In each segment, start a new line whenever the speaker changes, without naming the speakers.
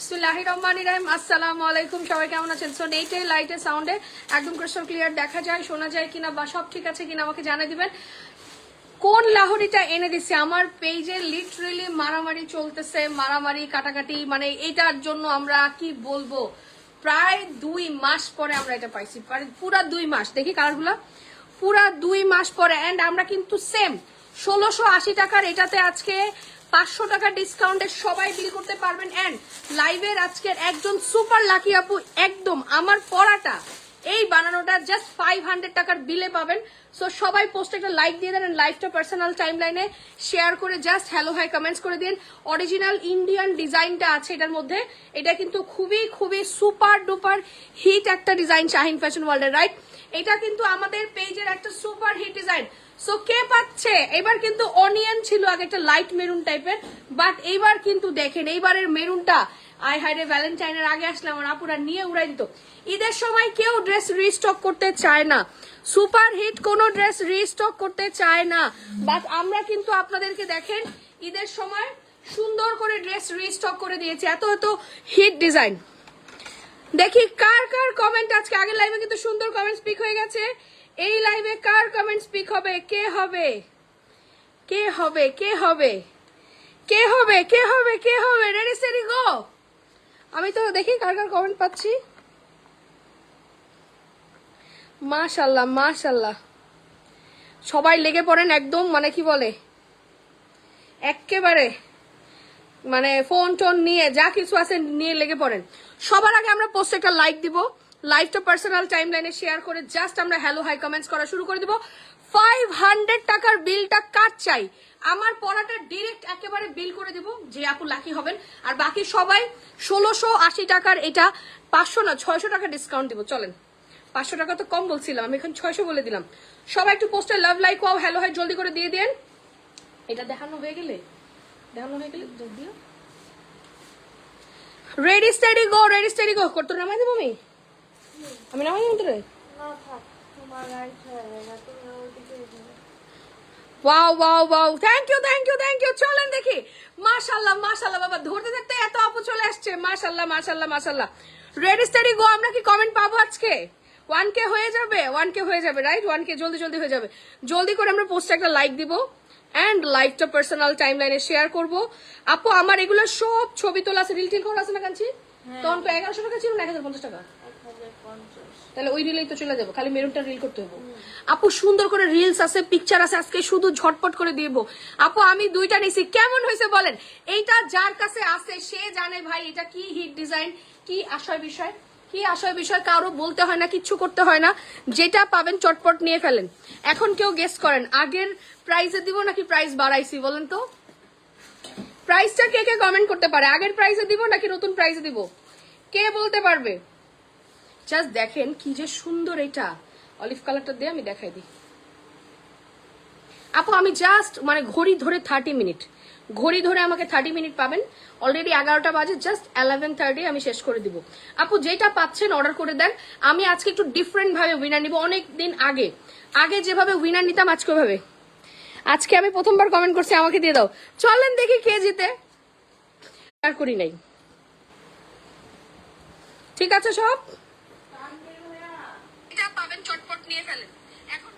বিসমিল্লাহির রহমানির রহিম। আসসালামু আলাইকুম, সবাই কেমন আছেন? সো নেটে লাইটে সাউন্ডে একদম ক্রিস্টাল ক্লিয়ার দেখা যায়, শোনা যায় কিনা বা সব ঠিক আছে কিনা আমাকে জানিয়ে দিবেন। কোন লাহোরিটা এনে দিচ্ছে আমার পেজে, লিটারেলি মারামারি চলতেছে, মারামারি কাটাকাটি, মানে এটার জন্য আমরা কি বলবো, প্রায় 2 মাস পরে আমরা এটা পাইছি, পুরা 2 মাস। দেখি কালারগুলা, পুরা 2 মাস পরে। অ্যান্ড আমরা কিন্তু সেম 1680 টাকার এটাতে আজকে 500 টাকা ডিসকাউন্টে সবাই বিল করতে পারবেন। এন্ড লাইভের আজকের একজন সুপার লাকি আপু একদম আমার পড়াটা এই বানানোটা জাস্ট 500 টাকার বিলে পাবেন। সো সবাই পোস্টে একটা লাইক দিয়ে দেন, লাইভটা পার্সোনাল টাইম লাইনে শেয়ার করে জাস্ট হ্যালো হাই কমেন্টস করে দিন। অরিজিনাল ইন্ডিয়ান ডিজাইনটা আছে এটার মধ্যে, এটা কিন্তু খুবই খুবই সুপার ডুপার হিট একটা ডিজাইন শাহিন ফ্যাশন ওয়ার্ল্ডের, রাইট? এটা কিন্তু আমাদের পেজের একটা সুপার হিট ডিজাইন। সো কে পাচ্ছে? এবার কিন্তু অনিয়ন ছিল আগে একটা লাইট মেরুন টাইপের, বাট এইবার কিন্তু দেখেন এইবারের মেরুনটা আই হাইরে ভ্যালেন্টাইনের আগে আসলে আমার আপুরা নিয়ে উড়াই দিত। ঈদের সময় কেউ ড্রেস রিস্টক করতে চায় না, সুপার হিট কোনো ড্রেস রিস্টক করতে চায় না, বাট আমরা কিন্তু আপনাদেরকে দেখেন ঈদের সময় সুন্দর করে ড্রেস রিস্টক করে দিয়েছি, এত এত হিট ডিজাইন। দেখি কার কার কমেন্ট আজকে, আগের লাইভে কিন্তু সুন্দর কমেন্ট স্পিক হয়ে গেছে, এই লাইভে কার কমেন্ট স্পিক হবে? কে হবে, কে হবে, কে হবে, কে হবে, কে হবে, কে হবে? রেডি সেডি গো। আমি তো দেখি কার কার কমেন্ট পাচ্ছি। মাশাল্লাহ মাশাল্লাহ, সবাই লেগে পড়েন একদম, মানে কি বলে একেবারে, মানে ফোন টোন নিয়ে যা কিছু আছে নিয়ে লেগে পড়েন। সবার আগে আমরা পোস্টে একটা লাইক দিব, লাইভটা পার্সোনাল টাইম লাইনে শেয়ার করে জাস্ট আমরা হ্যালো হাই কমেন্টস করা শুরু করে দিব। 500 টাকার বিলটা কাট চাই, আমার পড়াটা ডিরেক্ট একেবারে বিল করে দিব যে আপু লাকি হবেন। আর বাকি সবাই 1680 টাকার এটা 500 না 600 টাকা ডিসকাউন্ট দিব। চলেন, 500 টাকা তো কম বলছিলাম, আমি এখন 600 বলে দিলাম। সবাই একটু পোস্টে লাভ লাইক ও হ্যালো হাই জলদি করে দিয়ে দেন। এটা দেখানো হয়ে গেলে যদিও ready steady go, ready steady go. করতে নামাই দেবো আমি নামাই দেবো তোরে। Wow wow wow, thank you thank you thank you. চলেন দেখি, মাশাল্লাহ মাশাল্লাহ, বাবা ধরতে ধরতে এত আপু চলে আসছে, মাশাল্লাহ মাশাল্লাহ মাশাল্লাহ। রেডি স্টেডি গো। আমরা কি কমেন্ট পাবো আজকে? 1K হয়ে যাবে, 1K হয়ে যাবে, রাইট? 1K জলদি জলদি হয়ে যাবে। জলদি করে আমরা পোস্টে একটা লাইক দিব এন্ড লাইভটা পার্সোনাল টাইম লাইনে শেয়ার করবো। আপু আমার এগুলো সব ছবি তোলা আছে, রিল টিল করা আছে না কাঞ্চি? তখন তো 1100 টাকা ছিল না 1050 টাকা, তাহলে ওই রিলেই তো চলে যাবো, খালি মেরুনটা রিল করতে হবে। আপু সুন্দর করে রিলস আছে, পিকচার আছে, আজকে শুধু ঝটপট করে দিব। আপু আমি 2টা নিছি, কেমন হয়েছে বলেন? এইটা যার কাছে আছে সে জানে ভাই এটা কি হিট ডিজাইন, কি আশয় বিষয়, কি আশয় বিষয়, কারো বলতে হয় না, কিচ্ছু করতে হয় না, যেটা পাবেন চটপট নিয়ে ফেলেন। এখন কেউ গেস করেন আগের প্রাইসে দিব নাকি প্রাইস বাড়াইছি, বলেন তো? প্রাইসটা কে কে কমেন্ট করতে পারে? আগের প্রাইসে দিব নাকি নতুন প্রাইসে দিব, কে বলতে পারবে? জাস্ট দেখেন কি যে সুন্দর, এটা অলিভ কালারটা দিয়ে আমি দেখাই দিই। আপু আমি জাস্ট মানে ঘড়ি ধরে 30 মিনিট, ঘড়ি ধরে আমাকে 30 মিনিট পাবেন। অলরেডি 11টা বাজে, জাস্ট 11:30 আমি শেষ করে দিব। আপু যেটা পাচ্ছেন অর্ডার করে দেন। আমি আজকে একটু ডিফারেন্ট ভাবে উইনার নিব, অনেক দিন আগে আগে যেভাবে উইনার নিতাম আজকে ওইভাবে। আজকে আমি প্রথমবার কমেন্ট করছি আমাকে দিয়ে দাও। চলেন দেখি কে জিতে। আর করি নাই, ঠিক আছে সব এটা পাবেন চটপট নিয়ে ফেলেন। এখন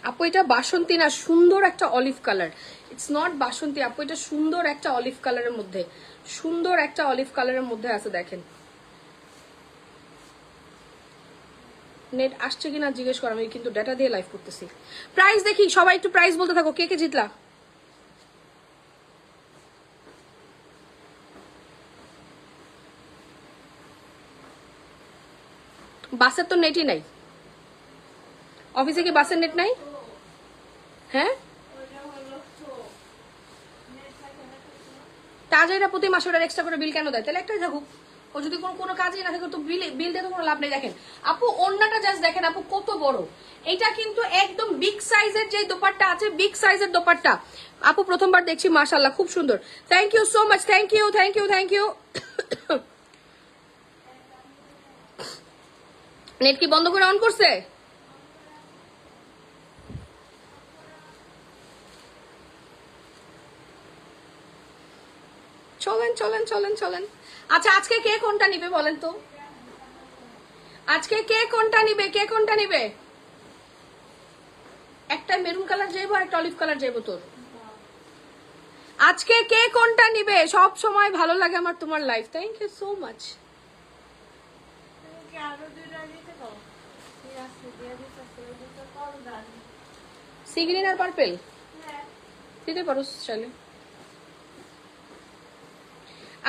আপু এটা বাসন্তী না, সুন্দর একটা অলিভ কালার, ইটস নট বাসন্তী আপু, এটা সুন্দর একটা অলিভ কালারের মধ্যে, সুন্দর একটা অলিভ কালারের মধ্যে আছে। দেখেন নেট আসছে কিনা জিজ্ঞেস কর, আমি কিন্তু ডেটা দিয়ে লাইভ করতেছি। প্রাইস দেখি, সবাই একটু প্রাইস বলতে থাকো, কে কে জিতলা? বাসের তো নেটই নাই, অফিসে কি বাসের নেট নাই? হ্যাঁ তাজাইরা প্রতি মাসে ওরা এক্সট্রা করে বিল কেন দেয়? তাহলে একটাই থাকুক, ও যদি কোনো কাজই না থাকে তো বিল দিয়ে তো কোনো লাভ নেই। দেখেন আপু ওন্নাটা জাস্ট দেখেন আপু কত বড়, এটা কিন্তু একদম বিগ সাইজের যে দোপাট্টা আছে, বিগ সাইজের দোপাট্টা। আপু প্রথমবার দেখছি, মাশাআল্লাহ খুব সুন্দর। Thank you so much, thank you thank you thank you. Net কি বন্ধ করে অন করছে? চলেন চলেন চলেন চলেন। আচ্ছা আজকে কে কোনটা নিবে বলেন তো, আজকে কে কোনটা নিবে, কে কোনটা নিবে? একটা মেরুন কালার যাইবো আর একটা অলিভ কালার যাইবো তোর। আজকে কে কোনটা নিবে? সব সময় ভালো লাগে আমার তোমার life, thank you so much. Sea green আর পার্পেল দিতে পারো চলে।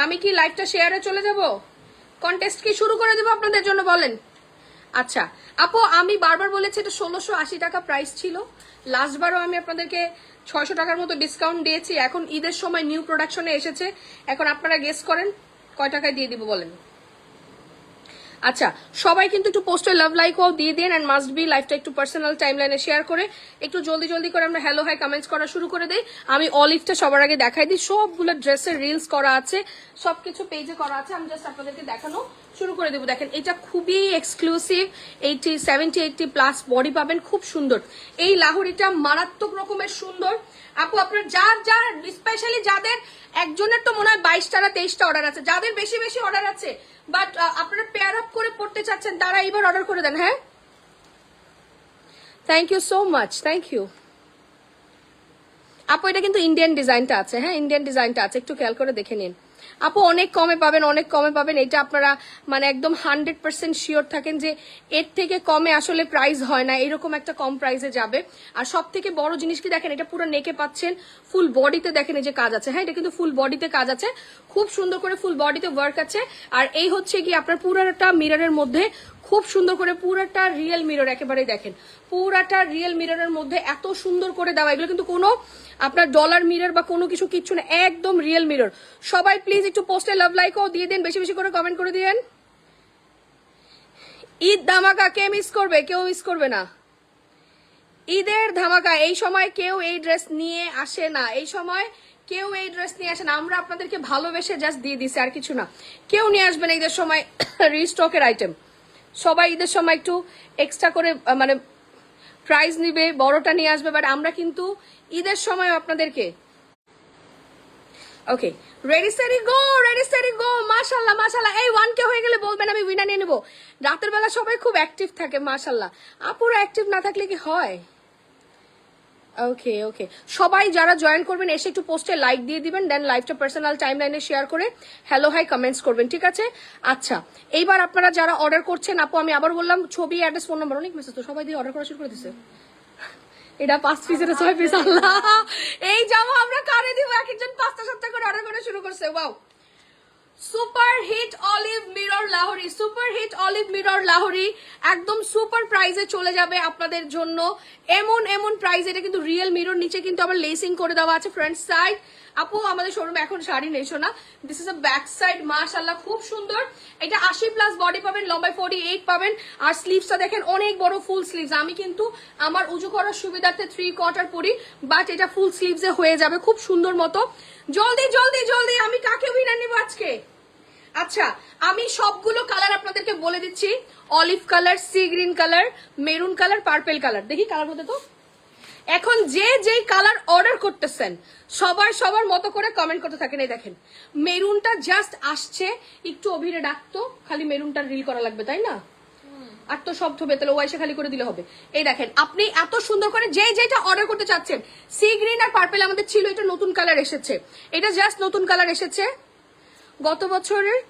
আমি কি লাইভটা শেয়ারে চলে যাব? কন্টেস্ট কি শুরু করে দেবো আপনাদের জন্য বলেন? আচ্ছা আপু আমি বারবার বলেছি এটা 1680 টাকা প্রাইস ছিল, লাস্ট বারও আমি আপনাদেরকে 600 টাকার মতো ডিসকাউন্ট দিয়েছি। এখন ঈদের সময় নিউ প্রোডাকশনে এসেছে, এখন আপনারা গেস করেন কয় টাকায় দিয়ে দিব বলেন? আচ্ছা সবাই কিন্তু একটু পোস্টে লাভ লাইকও দিয়ে দিন, এন্ড মাস্ট বি লাইফটা একটু পার্সোনাল টাইমলাইনে শেয়ার করে একটু জলদি জলদি করে আমরা হ্যালো হাই কমেন্টস করা শুরু করে দেই। আমি অলিভটা সবার আগে দেখাই দিই, সবগুলো ড্রেসের রিলস করা আছে, সবকিছু পেজে করা আছে, আমি জাস্ট আপনাদেরকে দেখানো শুরু করে দেবো। দেখেন এটা খুবই এক্সক্লুসিভ, 70-80 প্লাস বডি পাবেন, খুব সুন্দর। এই লাহোরিটা মারাত্মক রকমের সুন্দর। আপু আপনার যার যার স্পেশালি যাদের একজনের তো মনে হয় 22টা না 23টা অর্ডার আছে, যাদের বেশি বেশি অর্ডার আছে বাট আপনারা পেয়ার আপ করে পড়তে চাচ্ছেন তারা এবার অর্ডার করে দেন। হ্যাঁ thank you so much, thank you আপু। এটা কিন্তু ইন্ডিয়ান ডিজাইনটা আছে, হ্যাঁ ইন্ডিয়ান ডিজাইনটা আছে, একটু খেয়াল করে দেখে নিন আপু। অনেক কমে পাবেন, অনেক কমে পাবেন। এটা আপনারা মানে একদম 100% শিওর থাকেন যে এর থেকে কমে আসলে প্রাইস হয় না, এরকম একটা কম প্রাইসে যাবে। আর সব থেকে বড় জিনিস কি দেখেন, এটা পুরো নেকে পাচ্ছেন, ফুল বডিতে দেখেন এই যে কাজ আছে, হ্যাঁ এটা কিন্তু ফুল বডিতে কাজ আছে, খুব সুন্দর করে ফুল বডিতে ওয়ার্ক আছে। আর এই হচ্ছে কি আপনার পুরোটা মিররের মধ্যে খুব সুন্দর করে, পুরাটা রিয়েল মিরর, একেবারেই দেখেন পুরাটা রিয়েল মিররের মধ্যে এত সুন্দর করে দেওয়া। এগুলো কিন্তু কোনো আপনার ডলার মিরর বা কোনো কিছু কিচ্ছু না, একদম রিয়েল মিরর। সবাই প্লিজ একটু পোস্টে লাভ লাইকও দিয়ে দিন, বেশি বেশি করে কমেন্ট করে দিয়েন। ঈদ ধামাকা কে মিস করবে? কেউ মিস করবে না ঈদের ধামাকা। এই সময় কেউ এই ড্রেস নিয়ে আসে না, এই সময় কেউ এই ড্রেস নিয়ে আসে না, আমরা আপনাদেরকে ভালোবেসে জাস্ট দিয়ে দিছি, আর কিছু না। কেউ নিয়ে আসবে না ঈদের সময় রিস্টকের আইটেম। সবাই ঈদের সময় একটু এক্সট্রা করে মানে প্রাইস নিবে, বড়টা নিয়ে আসবে, বাট আমরা কিন্তু ঈদের সময় আপনাদেরকে ওকে রেডি সেরি গো, রেডি সেরি গো। মাশাআল্লাহ মাশাআল্লাহ, এই 1K হয়ে গেলে বলবেন আমি উইনার নিয়ে নেব। রাতের বেলা সবাই খুব অ্যাক্টিভ থাকে মাশাআল্লাহ, আপুরা অ্যাক্টিভ না থাকলে কি হয়? ওকে ওকে সবাই যারা জয়েন করবেন এসে একটু পোস্টে লাইক দিয়ে দিবেন, দেন লাইভটা পার্সোনাল টাইমলাইনে শেয়ার করে হ্যালো হাই কমেন্টস করবেন, ঠিক আছে? আচ্ছা এইবার আপনারা যারা অর্ডার করছেন, আপু আমি আবার বললাম ছবি অ্যাড্রেস ফোন নাম্বার অনেক মেসেজ তো সবাই দিয়ে অর্ডার করা শুরু করে দিছে। এটা 5 পিস, এটা 6 পিস। আল্লাহ এই জামা আমরা কারে দিব? এক একজন 5টা-7টা করে অর্ডার করা শুরু করছে। Wow super hit olive mirror Lahori, super hit olive mirror Lahori একদম সুপার প্রাইসে চলে যাবে আপনাদের জন্য। এমন এমন প্রাইস, এটা কিন্তু রিয়েল মিরর, নিচে কিন্তু আবার লেসিং করে দেওয়া আছে ফ্রন্ট সাইড। আপু আমাদের শোরুমে এখন শাড়ি নেই শোনা, this is a back side, মাশাআল্লাহ খুব সুন্দর। এটা 80+ বডি পাবেন, লম্বায় 48 পাবেন, আর স্লিভসটা দেখেন অনেক বড় ফুল স্লিভস। আমি কিন্তু আমার উজু করার সুবিধার্থে 3/4 পরি, বাট এটা ফুল স্লিভসে হয়ে যাবে খুব সুন্দর মতো। জলদি জলদি জলদি, আমি কাকে উইনার নিব আজকে? আচ্ছা আমি সবগুলো কালার আপনাদেরকে বলে দিচ্ছি, olive colour, sea green colour, maroon colour, purple colour. দেখি কালার মধ্যে তো এখন যে যেই কালার অর্ডার করতেছেন সবার সবার মতো করে কমেন্ট করতে থাকেন। এই দেখেন মেরুনটা জাস্ট আসছে, একটু অভিরে ডাকতো, খালি মেরুনটা রিল করা লাগবে তাই না? আর তো সব থবে, তাহলে ওয়াইসে খালি করে দিলে হবে। এই দেখেন আপনি এত সুন্দর করে যে যেটা অর্ডার করতে চাচ্ছেন, সি গ্রিন আর পার্পেল আমাদের ছিল, এটা নতুন কালার এসেছে, এটা জাস্ট নতুন কালার এসেছে। গত বছরের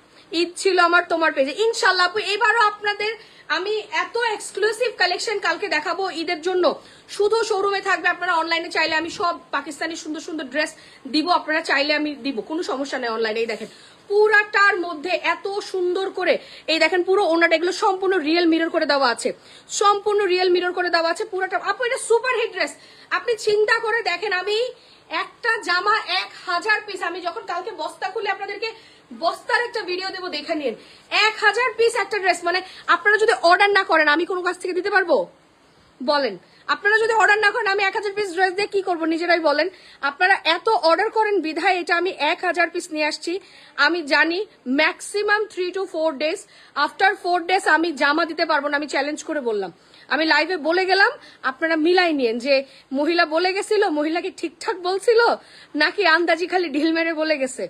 ঈদ ছিল আমার তোমার পেজে, ইনশাল্লাহ আপু এবারও আপনাদের আমি এত এক্সক্লুসিভ কালেকশন কালকে দেখাবো ঈদের জন্য, শুধু শোরুমে থাকবে। আপনারা অনলাইনে চাইলে আমি সব পাকিস্তানি সুন্দর সুন্দর ড্রেস দিব, আপনারা চাইলে আমি দিব, কোনো সমস্যা নেই অনলাইনে। এই দেখেন পুরাটার মধ্যে এত সুন্দর করে, এই দেখেন পুরো ওনাটা, এগুলো সম্পূর্ণ রিয়েল মিরর করে দেওয়া আছে, সম্পূর্ণ রিয়েল মিরর করে দেওয়া আছে পুরাটা। আপু এটা সুপার হিট ড্রেস, আপনি চিন্তা করে দেখেন, আমি একটা জামা 1000 পিস, আমি যখন কালকে বস্তা খুলে আপনাদেরকে বস্তার একটা ভিডিও দেবো দেখে নিন, 1000 পিস একটা ড্রেস। মানে আপনারা যদি অর্ডার না করেন আমি কোনো কাছ থেকে দিতে পারবো বলেন? আপনারা যদি অর্ডার না করেন আমি 1000 পিস ড্রেস দিয়ে কি করবো নিজেরাই বলেন? আপনারা এত অর্ডার করেন বিধায় এটা আমি 1000 পিস নিয়ে আসছি। আমি জানি maximum 3 to 4 days, after 4 days আমি জামা দিতে পারবো না, আমি চ্যালেঞ্জ করে বললাম, আমি লাইভে বলে গেলাম, আপনারা মিলাই নিয়েন যে মহিলা বলে গেছিল, মহিলা কি ঠিকঠাক বলছিল নাকি আন্দাজি খালি ঢিল মেরে বলে গেছে।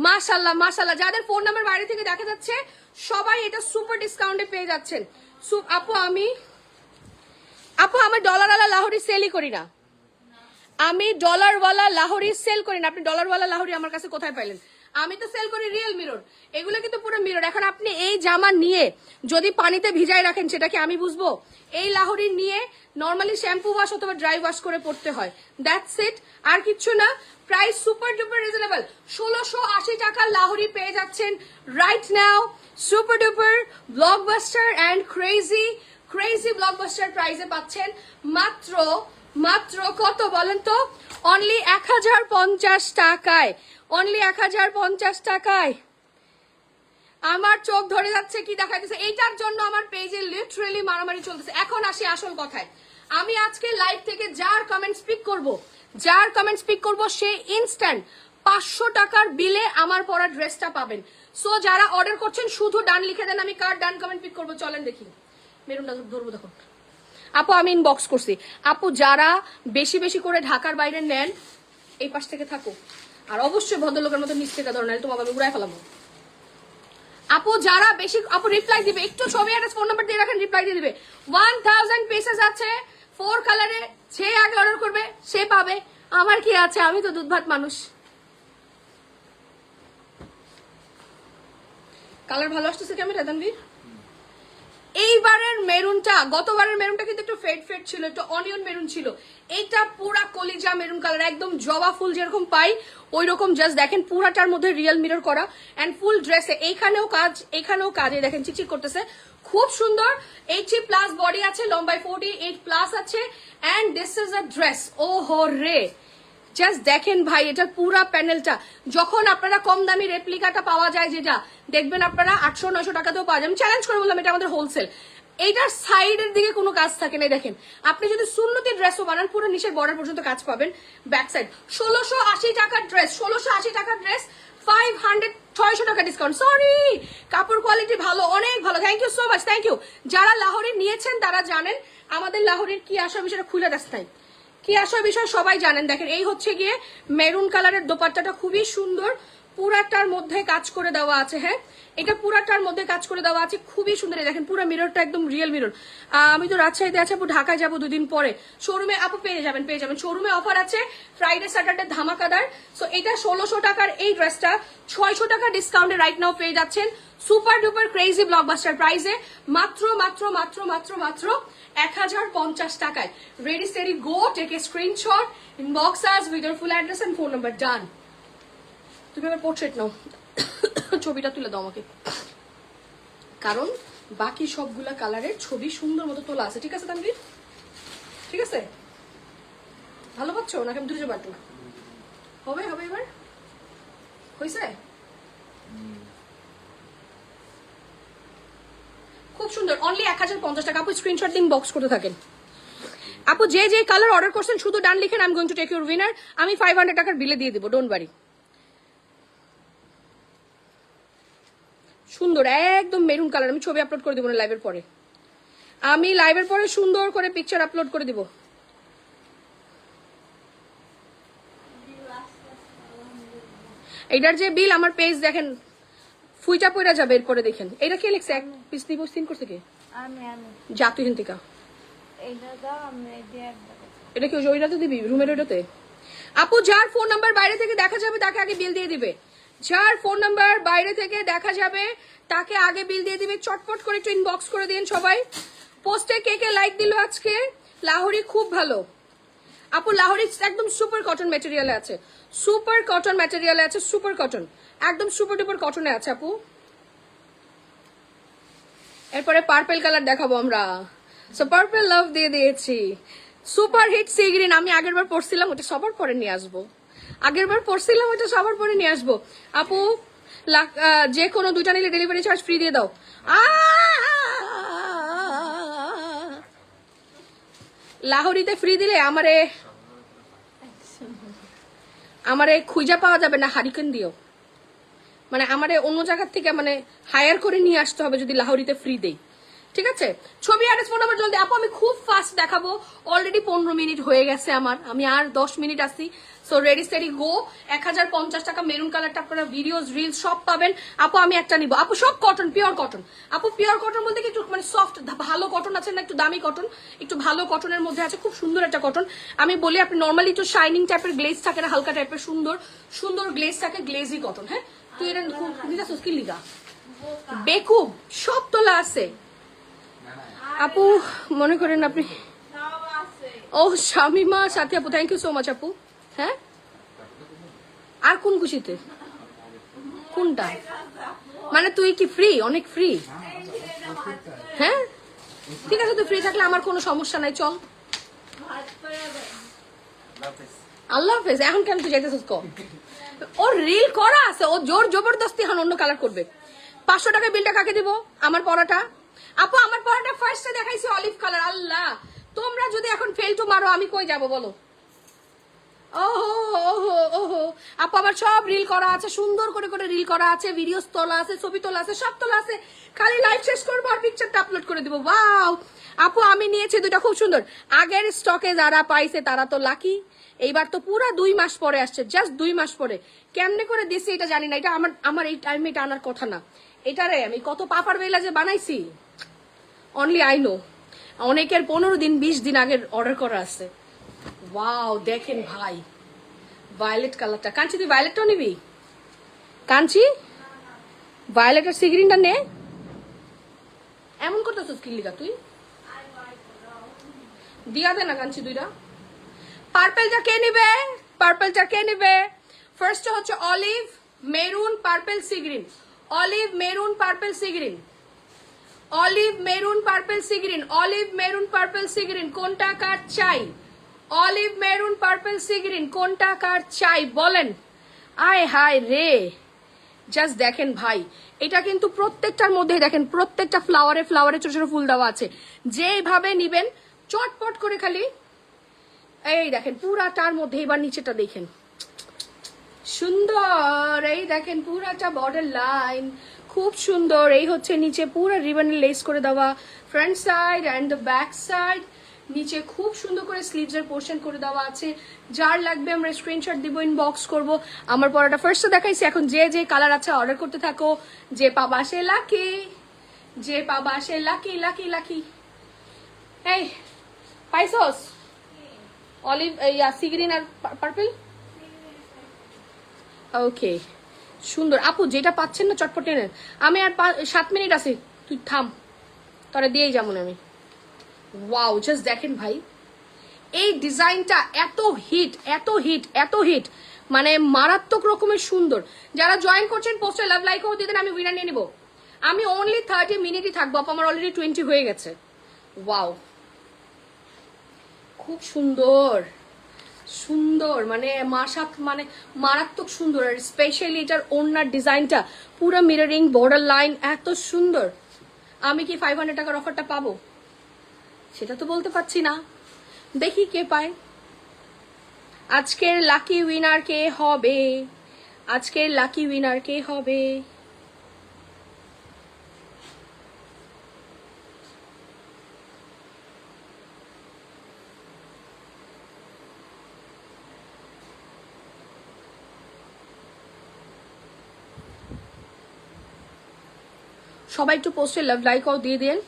মাশাআল্লাহ মাশাআল্লাহ, যাদের ফোন নাম্বার বাইরে থেকে দেখা যাচ্ছে সবাই এটা সুপার ডিসকাউন্টে পেয়ে যাচ্ছেন। আপু আমার ডলারওয়ালা লাহোরি সেলই করি না, আমি ডলারওয়ালা লাহোরি সেল করি না। আপনি ডলারওয়ালা লাহোরি আমার কাছে কোথায় পাইলেন? আমি তো সেল করি রিয়েল মিরর, এগুলো কিন্তু পুরো মিরর। এখন আপনি এই জামা নিয়ে যদি পানিতে ভিজাই রাখেন সেটা কি আমি বুঝবো? এই লাহোরি নিয়ে নর্মালি শ্যাম্পু ওয়াশ অথবা ড্রাই ওয়াশ করে পড়তে হয়, দ্যাটস ইট, আর কিচ্ছু না। প্রাইস সুপার ডুপার রিজনেবল, 1680 টাকার লাহোরি পেয়ে যাচ্ছেন right now. Super duper blockbuster and crazy blockbuster প্রাইসে পাচ্ছেন মাত্র কত বলেন তো? অনলি 1050 টাকায়, অনলি 1050 টাকায়। আমার চোখ ধরে যাচ্ছে কি দেখাইতেছে, এইটার জন্য আমার পেজে লিটারালি মারামারি চলতেছে। এখন আসি আসল কথায়। আমি আজকে লাইভ থেকে যার কমেন্ট স্পিক করব সে ইনস্ট্যান্ট 500 টাকার বিলে আমার পরা ড্রেসটা পাবেন। সো যারা অর্ডার করছেন শুধু ডান লিখে দেন, আমি কার ডান কমেন্ট পিক করবো চলেন দেখি। মেরুনটা ধরবো দেখুন আপু, আমি ইনবক্স করছি। আপু যারা বেশি বেশি করে ঢাকার বাইরে নেন এই পাশ থেকে থাকো, আর অবশ্যই ভদ্রলোকের মতো নিচ থেকে ধরো, তোমাকে আমি উড়াই ফেলাবো। আপু যারা বেশি, আপু রিপ্লাই দিবে, একটু ছবি আর ফোন নাম্বার দিয়ে রাখেন, রিপ্লাই দিয়ে দিবে। 1000 পিসেস আছে 4 কালারে, যে আগে অর্ডার করবে সে পাবে। আমার কি আছে, আমি তো দুধ ভাত মানুষ। কালার ভালো আসতেছে ক্যামেরা তানভীর। এইবারের মেরুনটা, গতবারের মেরুনটা কিন্তু একটু ফেড ছিল, একটু অনিয়ন মেরুন ছিল। এইটা পুরা কলিজা মেরুন কালার, একদম জবা ফুল যেরকম পাই ওই রকম। জাস্ট দেখেন পুরাটার মধ্যে রিয়েল মিরর করা এন্ড ফুল ড্রেসে এইখানেও কাজ, এখানেও কাজ, এই দেখেন চিকচিক করতেছে, খুব সুন্দর। 80+ বডি আছে, লম্বায় 48+ আছে and this is a dress. ও হো রে, জাস্ট দেখেন ভাই, এটা পুরা প্যানেলটা। যখন আপনারা কম দামি রেপ্লিকাটা পাওয়া যায়, যেটা দেখবেন আপনারা 800-900 টাকাতেও পাওয়া যায়, আমি চ্যালেঞ্জ করে বললাম এটা আমাদের হোলসেল। এইটার সাইডের দিকে কোনো কাজ থাকে না, দেখেন। আপনি যদি সুন্নতি ড্রেসও বানান পুরো নিচের বর্ডার পর্যন্ত কাজ পাবেন, ব্যাক সাইড। 1680 টাকার ড্রেস, 1680 টাকার ড্রেস, 600 টাকা ডিসকাউন্ট। সরি, কাপড় কোয়ালিটি ভালো, অনেক ভালো। Thank you so much, thank you. যারা লাহোরি নিয়েছেন তারা জানেন আমাদের লাহোরির কি আসা বিষয়টা খুলে দেশ নাই, কি আসার বিষয় সবাই জানেন। দেখেন এই হচ্ছে গিয়ে মেরুন কালারের দোপাট্টাটা, খুবই সুন্দর, পুরাটার মধ্যে কাজ করে দেওয়া আছে। হ্যাঁ, এটা পুরাটার মধ্যে কাজ করে দেওয়া আছে, খুবই সুন্দর। দেখেন পুরো মিররটা একদম রিয়েল মিরর। আমি তো রাজশাহীতে আছি আপু, ঢাকায় যাবো 2 দিন পরে। শোরুমে আপু পেয়ে যাবেন। শোরুমে অফার আছে ফ্রাইডে স্যাটারডে ধামাকাদার। সো এটা 1600 টাকার এই ড্রেসটা 600 টাকা ডিসকাউন্টে রাইট নাও পেয়ে যাচ্ছেন সুপার ডুপার ক্রেজি ব্লকবাস্টার প্রাইসে মাত্র 1050 টাকায়। Ready steady go, take a screenshot, inbox us with your full address and phone number. Done. তুমি আবার পোর্ট্রেট নাও, ছবিটা তুলে দাও আমাকে, কারণ বাকি সবগুলা কালারের ছবি সুন্দর মতো তোলা আছে। ঠিক আছে তানভীর, ঠিক আছে? ভালো পাচ্ছ নাকি আমি দূরে যাবো একটু? হবে এবার হয়েছে? খুব সুন্দর, অনলি 1050 টাকা। আপু স্ক্রিনশট দিন, বক্স করতে থাকেন। আপু যে কালার অর্ডার করছেন শুধু ডান লিখেন, I am going to take your winner. আমি 500 টাকার বিলে দিয়ে দিব, ডোন্ট ওয়ারি। সুন্দর একদম মেরুন কালার। আমি ছবি আপলোড করে দিব না লাইভের পরে, আমি লাইভের পরে সুন্দর করে পিকচার আপলোড করে দিব। এইটার যে বিল আমার পেজ দেখেন ফুইটা পয়রা যাবে এরপরে। দেখেন এটা কে লিখছে, এক পিস দিব সিন করছে কে? যা তুই হিন্তিকা, এটা কি ওইটাতে দিবি রুমের ওইটাতে? আপু যার ফোন নাম্বার বাইরে থেকে দেখা যাবে তাকে আগে বিল দিয়ে দিবে, যার ফোন নাম্বার বাইরে থেকে দেখা যাবে তাকে আগে বিল দিয়ে দিবে। চটপট করে একটু ইনবক্স করে দিন সবাই। পোস্টে কে লাইক দিল আজকে? লাহোরি খুব ভালো আপু, লাহোরি একদম সুপার কটন ম্যাটেরিয়ালে আছে, সুপার কটন ম্যাটেরিয়ালে আছে, সুপার কটন, একদম সুপার ডুপার কটনে আছে আপু। এরপরে পার্পল কালার দেখাবো আমরা, সো পার্পল লাভ দিয়ে দিয়েছি। সুপার হিট সি গ্রিন, আমি আগের বার পড়ছিলাম, ওটা সবার পরে নিয়ে আসবো। আপু যে কোনো 2টা নিলে ডেলিভারি চার্জ ফ্রি দিয়ে দাও। লাহোরিতে ফ্রি দিলে আমারে খুঁজা পাওয়া যাবে না, হারিকেন দিও। মানে আমারে অন্য জায়গার থেকে মানে হায়ার করে নিয়ে আসতে হবে যদি লাহোরিতে ফ্রি দেই। ঠিক আছে, ছবি আর ফোন নাম্বার জলদি। আপু আমি খুব ফাস্ট দেখাবো, অলরেডি 15 মিনিট হয়ে গেছে আমার, আমি আর 10 মিনিট আসি। সো রেডি স্টেডি গো। 1050 টাকা মেরুন কালারটা আপনারা ভিডিওস রিলস সব পাবেন। আপু আমি একটা নিব আপু, সব কটন, পিওর কটন। আপু পিওর কটন বলতে কি একটু মানে সফট ভালো কটন আছে না, একটু দামি কটন, একটু ভালো কটনের মধ্যে আছে, খুব সুন্দর একটা কটন। আমি বলি আপনি নর্মালি একটু শাইনিং টাইপের গ্লেজ থাকে না, হালকা টাইপের সুন্দর সুন্দর গ্লেজ থাকে, গ্লেজি কটন। হ্যাঁ তুই এটা কি লিগা বেকুব সব তোলা আছে আপু, মনে করেন আপনি। ও শামিমা সাথী আপু, থ্যাংক ইউ সো মাচ আপু। হ্যাঁ আর কোন খুশিতে, কোনটা মানে তুই কি ফ্রি, অনেক ফ্রি? হ্যাঁ ঠিক আছে, তুই ফ্রি থাকলে আমার কোনো সমস্যা নাই, চল। আল্লাহ হাফেজ। এখন কেন তুই যাইতেছিস ক? ওর রিল করা আছে, ও জোর জবরদস্তি এখন অন্য কালার করবে। 500 টাকা বিলটা কাকে দিব? আমার পড়াটা আপু, আমার পড়াটা ফার্স্টে দেখাইছি অলিভ কালার। আল্লাহ, তোমরা যদি এখন ফেল টু মারো আমি কই যাব বলো? ওহো ওহো ওহো আপু, আমার সব রিল করা আছে, সুন্দর করে করে রিল করা আছে, ভিডিওস তোলা আছে, ছবি তোলা আছে, সব তোলা আছে। খালি লাইভ শেষ করবো আর পিকচারটা আপলোড করে দিব। ওয়াও আপু, আমি নিয়েছি দুটা খুব সুন্দর। আগের স্টকে যারা পাইছে তারা তো লাকি, এইবার তো পুরা 2 মাস পরে আসছে, জাস্ট 2 মাস পরে। কেমনে করে দিছি এটা জানি না, এটা আমার এই টাইমে এটা আনার কথা না। এটারে আমি কত পাপার বেলা যে বানাইছি, অনলি আই নো। অনেকের 15 দিন 20 দিন আগের অর্ডার করা আছে। ওয়াও দেখেন ভাই, ভায়োলেট কালারটা। কাঞ্চি তুই ভায়োলেটটাও নিবি? কাঞ্চি ভায়োলেট আর সিগ্রিনটা নে। এমন করতেছিস কি লিগা তুই? দিয়া দে না কাঞ্চি দুইটা। পার্পেলটা কে নিবে? পার্পেলটা কে নিবে? ফার্স্ট হচ্ছে olive maroon purple sea green, olive maroon purple sea green, olive maroon purple sea green, olive maroon purple sea green. কোনটা কার চাই? অলিভ মেরুন পার্পেল সিগ্রিন, কোনটা কার চাই বলেন? আয় হায় রে, জাস্ট দেখেন ভাই, এটা কিন্তু প্রত্যেকটার মধ্যে দেখেন, প্রত্যেকটা ফ্লাওয়ারে ফ্লাওয়ারে ছোট ছোট ফুল দেওয়া আছে। যেভাবে নিবেন চটপট করে খালি এই দেখেন পুরাটার মধ্যে। এবার নিচেটা দেখেন, সুন্দর। এই দেখেন পুরাটা বর্ডার লাইন, খুব সুন্দর। এই হচ্ছে নিচে পুরো রিবনে লেস করে দেওয়া, front side and the back side. নিচে খুব সুন্দর করে স্লিভস এর পোর্শন করে দেওয়া আছে। যার লাগবে আমরা স্ক্রিনশট দিব, ইনবক্স করব। আমার পরাটা ফার্স্টে দেখাইছি, এখন যে যে কালার আছে অর্ডার করতে থাকো। যে পাবা সে লাকি, যে পাবা সে লাকি লাকি লাকি। এই পাইছস অলিভ সিগ্রিন আর পার্পল? ওকে সুন্দর আপু, যেটা পাচ্ছেন না চটপট নেন। আমি আর 7 মিনিট আছি, তুই থাম, তোরা দিয়েই যেমন আমি। ওয়াও জাস্ট দেখেন ভাই, এই ডিজাইনটা এত হিট এত হিট এত হিট, মানে মারাত্মক রকমের সুন্দর। যারা জয়েন করছেন পোস্টে লাভ লাইক ও দিয়ে দেন, আমি উইনার নিয়ে নিব। আমি অনলি 30 মিনিটই থাকবো আপু, আমার অলরেডি 20 হয়ে গেছে। ওয়াও খুব সুন্দর সুন্দর, মানে মানে মারাত্মক সুন্দর। আর স্পেশালি এটার ওড়নার ডিজাইনটা পুরো মিররিং বর্ডার লাইন, এত সুন্দর। আমি কি 500 টাকার অফারটা পাবো সেটা তো বলতে পারছি না, দেখি কে পায়। আজকের লাকি উইনার কে হবে? আজকের লাকি উইনার কে হবে? সবাই একটু পোস্টে লাভ লাইক দিয়ে দেন।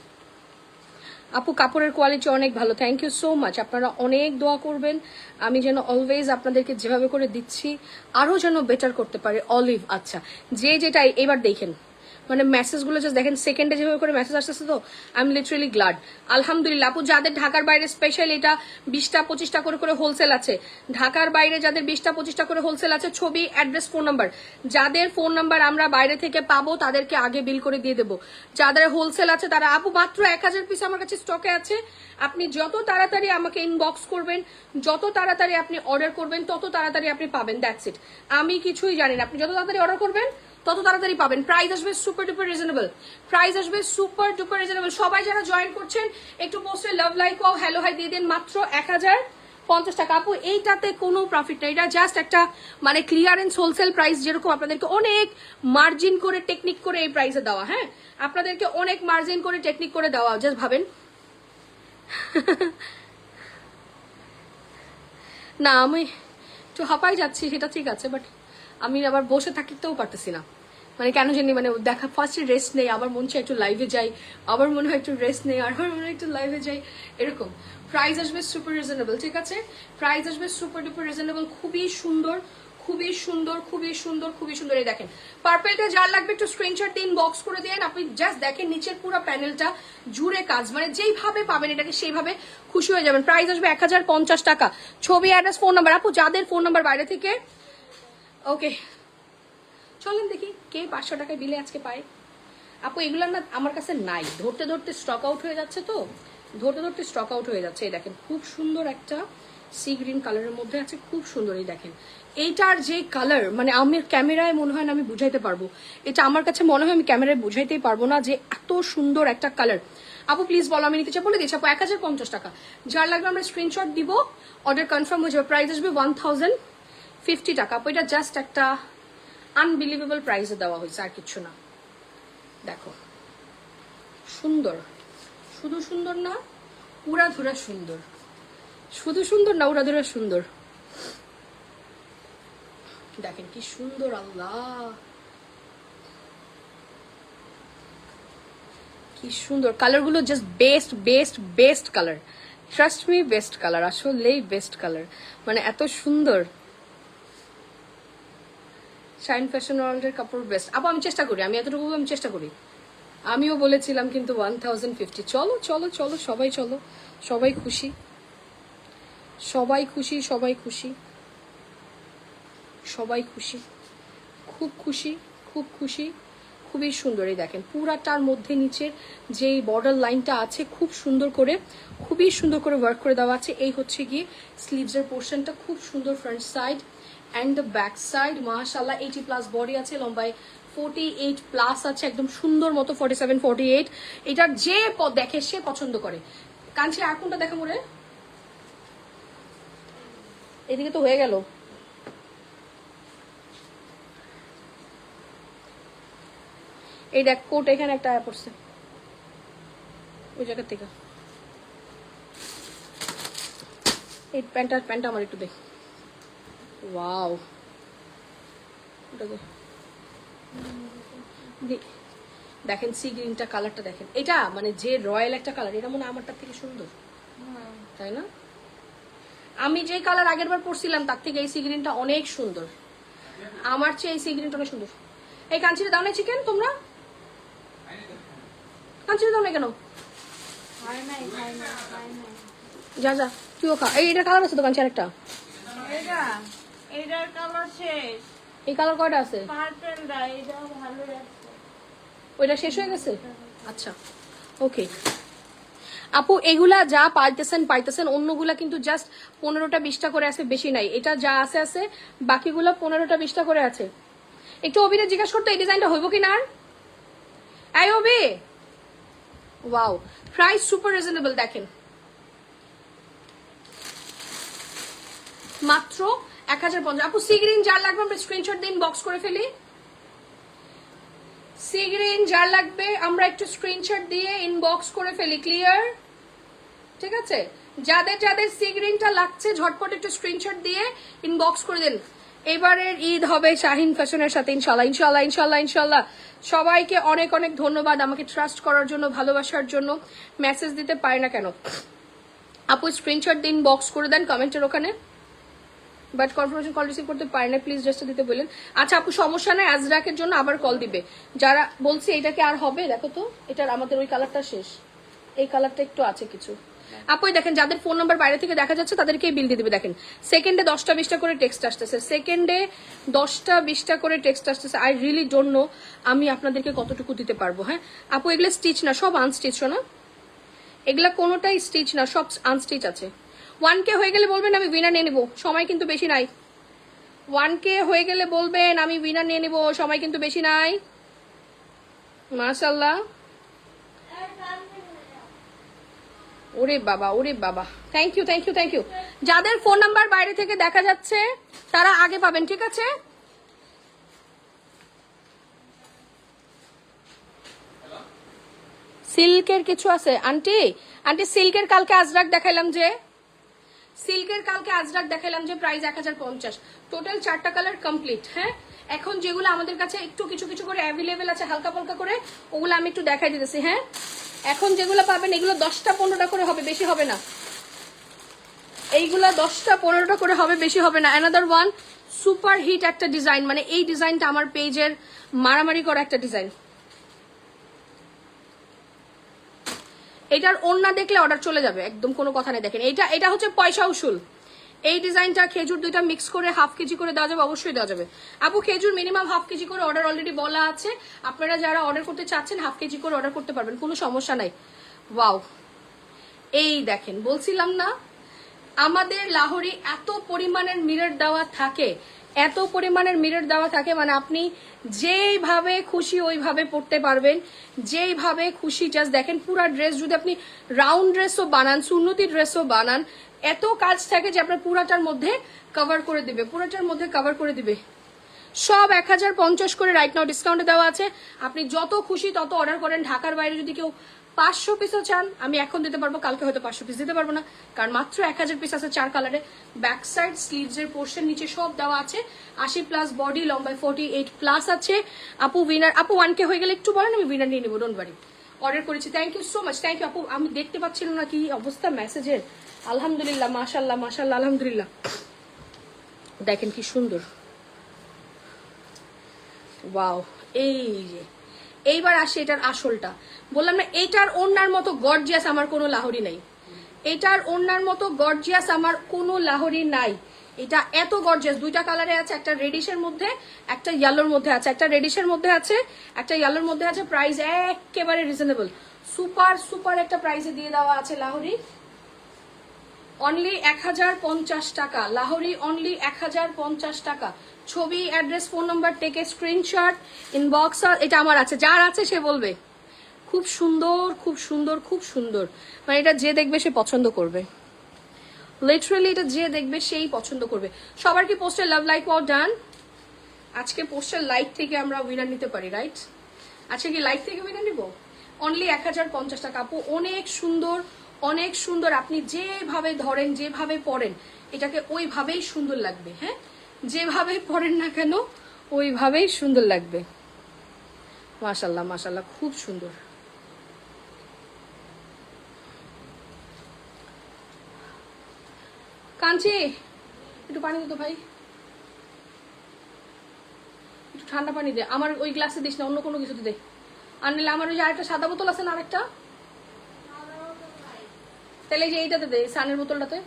আপু কাপড়ের কোয়ালিটি অনেক ভালো, থ্যাংক ইউ সো মাচ। আপনারা অনেক দোয়া করবেন আমি যেন অলওয়েজ আপনাদেরকে যেভাবে করে দিচ্ছি আরো যেন বেটার করতে পারে। অলিভ আচ্ছা, যে যেটাই এবার দেখেন, মানে মেসেজগুলো জাস্ট দেখেন, সেকেন্ডে যেভাবে করে মেসেজ আসতেছে, তো আই এম লিটারালি গ্লাড। আলহামদুলিল্লাহ আপু, যাদের ঢাকার বাইরে স্পেশাল এটা 20টা 25টা করে করে হোলসেল আছে। ঢাকার বাইরে যাদের 20টা 25টা করে হোলসেল আছে, ছবি অ্যাড্রেস ফোন নাম্বার, যাদের ফোন নাম্বার আমরা বাইরে থেকে পাবো তাদেরকে আগে বিল করে দিয়ে দেবো। যাদের হোলসেল আছে তারা, আপু মাত্র 1000 পিস আমার কাছে স্টকে আছে। আপনি যত তাড়াতাড়ি আমাকে ইনবক্স করবেন, যত তাড়াতাড়ি আপনি অর্ডার করবেন, তত তাড়াতাড়ি আপনি পাবেন। দ্যাটস ইট, আমি কিছুই জানি না। আপনি যত তাড়াতাড়ি অর্ডার করবেন তত তাড়াতাড়ি পাবেন। প্রাইস আসবে সুপার ডুপার রিজনেবল, প্রাইস আসবে সুপার ডুপার রিজনেবল। সবাই যারা জয়েন করছেন একটু পোস্টে লাভ লাইক ও হ্যালো হাই দিয়ে দেন। মাত্র 50 টাকা। আপু এইটাতে কোনো প্রফিট নেই, এটা জাস্ট একটা মানে ক্লিয়ারেন্স হোলসেল প্রাইস, যেরকম আপনাদেরকে অনেক মার্জিন করে টেকনিক করে এই প্রাইসে দেওয়া। হ্যাঁ, আপনাদেরকে অনেক মার্জিন করে টেকনিক করে দেওয়া, জাস্ট ভাবেন। না আমি একটু হাঁপাই যাচ্ছি সেটা ঠিক আছে, বাট আমি আবার বসে থাকতেও পারতেছি না, মানে কেন জানি মানে দেখা ফার্স্টে রেস্ট নেই, আবার মনে হয় একটু লাইভে যাই, আবার মনে হয় একটু রেস্ট নেই, আবার মনে হয় একটু লাইভে যাই, এরকম। প্রাইস আসবে সুপার রিজনেবল, ঠিক আছে, প্রাইস আসবে সুপার ডুপার রিজনেবল, খুবই সুন্দর, খুবই সুন্দর, খুবই সুন্দর, খুবই সুন্দর। এই দেখেন পার্পেলটা যার লাগবে একটু স্ক্রিনশট দিন, বক্স করে দেন। আপনি জাস্ট দেখেন নিচের পুরো প্যানেলটা জুড়ে কাজ, মানে যেইভাবে পাবেন এটাকে সেইভাবে খুশি হয়ে যাবেন। প্রাইস আসবে 1050 টাকা। ছবি, অ্যাড্রেস, ফোন নাম্বার। আপু যাদের ফোন নাম্বার বাইরে থেকে, ওকে চলেন দেখি কে 500 টাকায় বিলে আজকে পায়। আপু এগুলো না আমার কাছে নাই, ধরতে ধরতে স্টক আউট হয়ে যাচ্ছে, তো ধরতে ধরতে স্টক আউট হয়ে যাচ্ছে। এই দেখেন খুব সুন্দর একটা সি গ্রিন কালারের মধ্যে আছে, খুব সুন্দর। এই দেখেন এইটার যে কালার, মানে আমার ক্যামেরায় মনে হয় না আমি বুঝাইতে পারবো, এটা আমার কাছে মনে হয় আমি ক্যামেরায় বুঝাইতেই পারবো না যে এত সুন্দর একটা কালার। আপু প্লিজ বলো, আমি নিতে চাই বলে দিচ্ছি। আপু 1050 টাকা, যার লাগবে আমরা স্ক্রিনশট দিব, অর্ডার কনফার্ম হয়ে যাবে। প্রাইস আসবে 1050 টাকা। আপু এটা জাস্ট একটা আনবিলিভেবল প্রাইসে দেওয়া হয়েছে, আর কিছু না। দেখো সুন্দর, শুধু সুন্দর না উড়াধুরা সুন্দর, শুধু সুন্দর না উড়াধুরা সুন্দর। দেখেন কি সুন্দর, আল্লাহ কি সুন্দর কালারগুলো, just best best best colour, trust me best colour, আসলেই বেস্ট কালার, মানে এত সুন্দর। শাইন ফ্যাশন ওয়ার্ল্ডের কাপড় বেস্ট। আপু আমি চেষ্টা করি, আমি এতটুকু আমি চেষ্টা করি, আমিও বলেছিলাম কিন্তু 1050। চলো চলো চলো সবাই চলো, সবাই খুশি, সবাই খুশি, সবাই খুশি, সবাই খুশি, খুব খুশি, খুব খুশি, খুবই সুন্দর। এই দেখেন পুরাটার মধ্যে নিচের যেই বর্ডার লাইনটা আছে খুব সুন্দর করে, খুবই সুন্দর করে ওয়ার্ক করে দেওয়া আছে। এই হচ্ছে গিয়ে স্লিভসের পোর্শনটা, খুব সুন্দর front side and the back side, মাশাআল্লাহ 80+ বডি আছে, লম্বায় 48+ আছে, একদম সুন্দর মতো 47 48। এটার যে দেখে সে পছন্দ করে। কাঞ্চি আর কোনটা দেখা মরে, এদিকে তো হয়ে গেল। এই দেখ কোট এখানে একটা পড়ছে ওই জায়গা থেকে, এই প্যান্টটা আমার একটু দেখ। ওয়াও, দেখেন সি গ্রিনটা কালারটা দেখেন, এটা মানে যে রয়্যাল একটা কালার, এটা মনে হয় আমারটার থেকে সুন্দর, তাই না? আমি যে কালার আগের বার পরছিলাম তার থেকে এই সি গ্রিনটা অনেক সুন্দর, আমার চেয়ে এই সি গ্রিনটা অনেক সুন্দর। এই কাঞ্চিটা দাও না চিকেন, তোমরা কাঞ্চিটা দাও না কেন? যা যা তুইও খা। এইটা কালার আছে তো কাঞ্চি, আরেকটা এই কালার কয়টা আছে? ওইটা শেষ হয়ে গেছে, আচ্ছা ওকে। আপু এগুলা যা পাইতেছেন অন্যগুলা কিন্তু জাস্ট 15টা 20টা করে আছে, বেশি নাই। এটা যা আছে আছে, বাকিগুলো 15টা 20টা করে আছে। একটু অবিরে জিজ্ঞাসা করতো এই ডিজাইনটা হইব কি না। এই অবি, ওয়াও, প্রাইস সুপার রিজনেবল। দেখেন মাত্র 1050। আপু সি গ্রিন যার লাগবে আমরা স্ক্রিনশট দিন, বক্স করে ফেলি। সি গ্রিন যার লাগবে আমরা একটু স্ক্রিনশট দিয়ে ইনবক্স করে ফেলি, ক্লিয়ার, ঠিক আছে? যাদের যাদের সি গ্রিনটা লাগছে ঝটপট একটু স্ক্রিনশট দিয়ে ইনবক্স করে দেন। এবারের ঈদ হবে শাহিন ফ্যাশনের সাথে ইনশাল্লাহ, ইনশাল্লাহ, ইনশাল্লাহ, ইনশাল্লাহ। সবাইকে অনেক অনেক ধন্যবাদ আমাকে ট্রাস্ট করার জন্য, ভালোবাসার জন্য। মেসেজ দিতে পারে না কেন আপু, স্ক্রিনশট দিন, বক্স করে দেন কমেন্টের ওখানে, বাট কনফার্মেশন কল রিসিভ করতে পারে না, প্লিজ জাস্ট দিতে বলেন। আচ্ছা আপু সমস্যা নেই, আজরাকের জন্য আবার কল দিবে। যারা বলছে এটাকে আর হবে, দেখো তো এটার আমাদের ওই কালারটা শেষ, এই কালারটা একটু আছে কিছু। আপু দেখেন যাদের ফোন নাম্বার বাইরে থেকে দেখা যাচ্ছে তাদেরকেই বিল দিয়ে দিবে। দেখেন সেকেন্ডে 10টা 20টা করে টেক্সট আসতেছে, সেকেন্ডে 10টা 20টা করে টেক্সট আসতেছে। আই রিয়েলি ডোন্ট নো আমি আপনাদেরকে কতটুকু দিতে পারবো। হ্যাঁ আপু এগুলো স্টিচ না, সব আনস্টিচ, না এগুলা কোনোটাই স্টিচ না, সব আনস্টিচ আছে। 1K হয়ে গেলে বলবেন আমি উইনার নিয়ে নেবো, সময় কিন্তু বেশি নাই। 1K হয়ে গেলে বলবেন আমি উইনার নিয়ে নেবো, সময় কিন্তু বেশি নাই। মাশাআল্লাহ ওরে বাবা, ওরে বাবা, thank you thank you thank you. যাদের ফোন নাম্বার বাইরে থেকে দেখা যাচ্ছে তারা আগে পাবেন, ঠিক আছে? সিল্কের কিছু আছে আন্টি? আন্টি সিল্কের কালকে আজরাক দেখাইলাম যে, সিল্কের কালকে আজরাক দেখাইলাম যে প্রাইস 1050, টোটাল 4টা কালার কমপ্লিট। হ্যাঁ, এখন যেগুলো আমাদের কাছে একটু কিছু কিছু করে অ্যাভেলেবেল আছে হালকা পালকা করে, ওগুলো আমি একটু দেখাই দিতেছি। হ্যাঁ, এখন যেগুলো পাবেন এগুলো 10টা 15টা করে হবে, বেশি হবে না। এইগুলা 10টা 15টা করে হবে, বেশি হবে না। অ্যানাদার ওয়ান সুপার হিট একটা ডিজাইন, মানে এই ডিজাইনটা আমার পেজের মারামারি করা একটা ডিজাইন। এটার ওড়না দেখলে অর্ডার চলে যাবে, একদম কোনো কথা নেই। দেখেন এটা, এটা হচ্ছে পয়সা উসুল। এই ডিজাইনটা খেজুর দুইটা মিক্স করে হাফ কেজি করে দেওয়া যাবে, অবশ্যই দেওয়া যাবে আপু। খেজুর মিনিমাম হাফ কেজি করে অর্ডার অলরেডি বলা আছে, আপনারা যারা অর্ডার করতে চাচ্ছেন হাফ কেজি করে অর্ডার করতে পারবেন, কোনো সমস্যা নাই। ওয়াও, এই দেখেন, বলছিলাম না আমাদের লাহোরি এত পরিমাণের মিরর দেওয়া থাকে, এত পরিমাণের মিরর দেওয়া থাকে, মানে আপনি যেইভাবে খুশি ওইভাবে পড়তে পারবেন, যেইভাবে খুশি। জাস্ট দেখেন পুরা ড্রেস যদি আপনি রাউন্ড ড্রেসও বানান, সুন্নতি ড্রেসও বানান, এত কাজ থাকে যে আপনার পুরাটার মধ্যে কভার করে দিবে, পুরাটার মধ্যে কভার করে দিবে। সব 1050 করে রাইট নাও ডিসকাউন্টে দেওয়া আছে। আপনি যত খুশি তত অর্ডার করেন। ঢাকার বাইরে যদি কেউ 500 পিসও চান আমি এখন দিতে পারবো, কালকে হয়তো 500 পিস দিতে পারবো না, কারণ মাত্র 1000 পিস আছে 4 কালারে। ব্যাক সাইড স্লিভস এর পোর্শন নিচে সব দেওয়া আছে। 80+ বডি, লম্বায় 48+ আছে। আপু উইনার, আপু 1K হয়ে গেলে একটু বলেন, আমি উইনার নিয়ে নেবো, ডোন্ট ওয়ারি। অর্ডার করেছি, thank you so much, thank you আপু। আমি দেখতে পাচ্ছিলাম না কি অবস্থা মেসেজের। আলহামদুলিল্লাহ, মাশাল্লাহ মাশাল্লাহ, আলহামদুলিল্লাহ। দেখেন কি সুন্দর, ওয়াও। এই যে এইবার আসে এটার আসলটা, বললাম না এটার ওড়নার মতো গর্জিয়াস আমার কোনো লাহোরি নাই, এটার ওড়নার মতো গর্জিয়াস আমার কোনো লাহোরি নাই। এটা এত গর্জিয়াস, দুইটা কালারে আছে, একটা রেডিশের মধ্যে একটা ইয়েলোর মধ্যে আছে, একটা রেডিশের মধ্যে আছে একটা ইয়েলোর মধ্যে আছে। প্রাইস একেবারে রিজনেবল, সুপার সুপার একটা প্রাইসে দিয়ে দেওয়া আছে লাহোরি। অনলি 1050 টাকা লাহোরি, অনলি 1050 টাকা। ছবি, অ্যাড্রেস, ফোন নাম্বার, টেকে স্ক্রিনশট, ইনবক্স। এটা আমার আছে, যার আছে সে বলবে। খুব সুন্দর খুব সুন্দর খুব সুন্দর, মানে এটা যে দেখবে সে পছন্দ করবে, লিটারালি এটা যে দেখবে সেই পছন্দ করবে। সবার কি পোস্টার লাভ লাইক ওয়াও ডান? আজকে পোস্টার লাইক থেকে আমরা উইনার নিতে পারি, রাইট? আজকে কি লাইক থেকে উইনার নিব? অনলি 1050 টাকা আপু, অনেক সুন্দর অনেক সুন্দর। আপনি যেভাবে ধরেন যেভাবে পরেন এটাকে ওইভাবেই সুন্দর লাগবে। হ্যাঁ, যেভাবে পরেন না কেন ওইভাবেই সুন্দর লাগবে। মাশাল্লাহ মাশাল্লাহ, খুব সুন্দর। কাঞ্চি একটু পানি দিত ভাই, একটু ঠান্ডা পানি দে। আমার ওই গ্লাসে দিস না, অন্য কোনো কিছুতে দে। আর নিলে আমার ওই যে আরেকটা সাদা বোতল আছে না, আরেকটা, তাহলে যে এইটাতে দে, সানের বোতলটাতে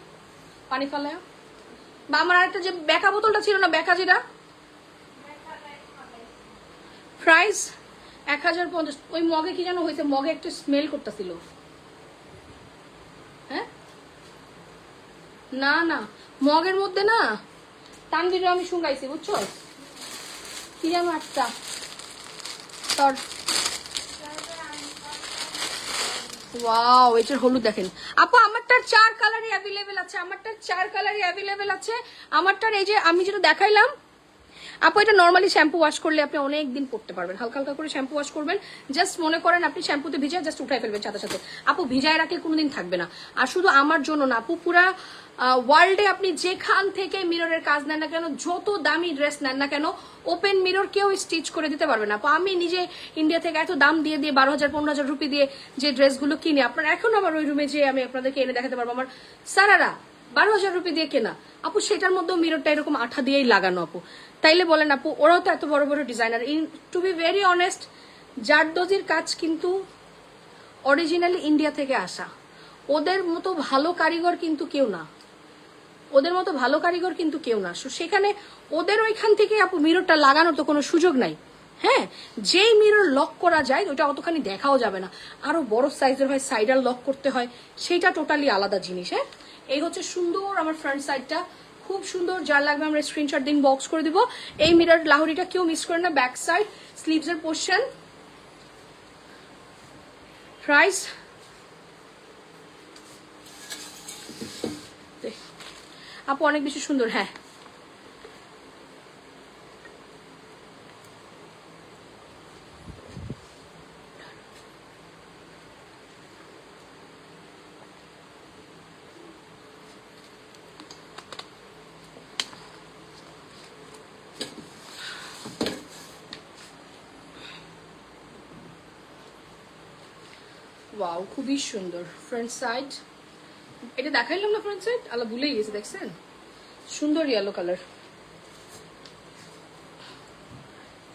পানি ফালায়। বা আমার আরেকটা যে বেকা বোতলটা ছিল না, বেকা যেটা, প্রাইস 1050। ওই মগে কি যেন হয়েছে, মগে একটু স্মেল করতেছিল। হ্যাঁ, না না, মগের মধ্যে না তানভীর আমি শুঙ্গাইছি, বুঝছো? কি যেন একটা তোর, ওয়াও, এটার হলুদ দেখেন আপু। আমারটার 4 কালারই অ্যাভেলেবেল আছে, আমারটার 4 কালারই অ্যাভেলেবেল আছে। আমারটার এই যে আমি যেটা দেখাইলাম আপু, এটা নর্মালি শ্যাম্পু ওয়াশ করলে আপনি অনেক দিন পড়তে পারবেন। হালকা হালকা করে শ্যাম্পু ওয়াশ করবেন, জাস্ট মনে করেন আপনি শ্যাম্পুতে ভিজায় জাস্ট উঠাই ফেলবেন সাথে সাথে। আপু ভিজায় রাখলে কোনোদিন থাকবে না। আর শুধু আমার জন্য না আপু, পুরা ওয়ার্ল্ডে আপনি যেখান থেকে মিররের কাজ নেন না কেন, যত দামি ড্রেস নেন না কেন, ওপেন মিরর কেউ স্টিচ করে দিতে পারবে না। আমি নিজে ইন্ডিয়া থেকে এত দাম দিয়ে 12,000 15,000 রুপি দিয়ে যে ড্রেসগুলো কিনে, আপনার এখন আমার ওই রুমে যে আমি আপনাদেরকে এনে দেখাতে পারবো, আমার সারারা 12,000 রুপি দিয়ে কেনা আপু, সেটার মধ্যেও মিররটা এরকম আঠা দিয়েই লাগানো আপু। তাইলে বলেন আপু, ওরাও তো এত বড় বড় designer. To be very honest, জারদোজির কাজ কিন্তু অরিজিনালি ইন্ডিয়া থেকে আসা। ওদের মতো ভালো কারিগর কিন্তু কেউ না, ওদের মতো ভালো কারিগর কিন্তু কেউ না। সেখানে ওদের ওইখান থেকে আপু মিররটা লাগানোর তো কোনো সুযোগ নাই। হ্যাঁ, যেই মিরর লক করা যায় ওইটা অতখানি দেখাও যাবে না, আরো বড় সাইজের হয়, সাইডাল লক করতে হয়, সেটা টোটালি আলাদা জিনিস। হ্যাঁ, এই হচ্ছে সুন্দর আমার ফ্রন্ট সাইডটা, খুব সুন্দর। যার লাগবে আমরা স্ক্রিনশট দিন, বক্স করে দিব। এই মিরর লাহোরিটা কেউ মিস করে না। ব্যাক সাইড স্লিভস এর পোর্শন, প্রাইস আপু অনেক বেশি সুন্দর। হ্যাঁ ওয়াও খুবই সুন্দর ফ্রন্ট সাইড। এটা দেখাইলাম না ফ্রন্ট সাইড, আল্লাহ ভুলেই গেছে, দেখছেন সুন্দর ইয়েলো কালার।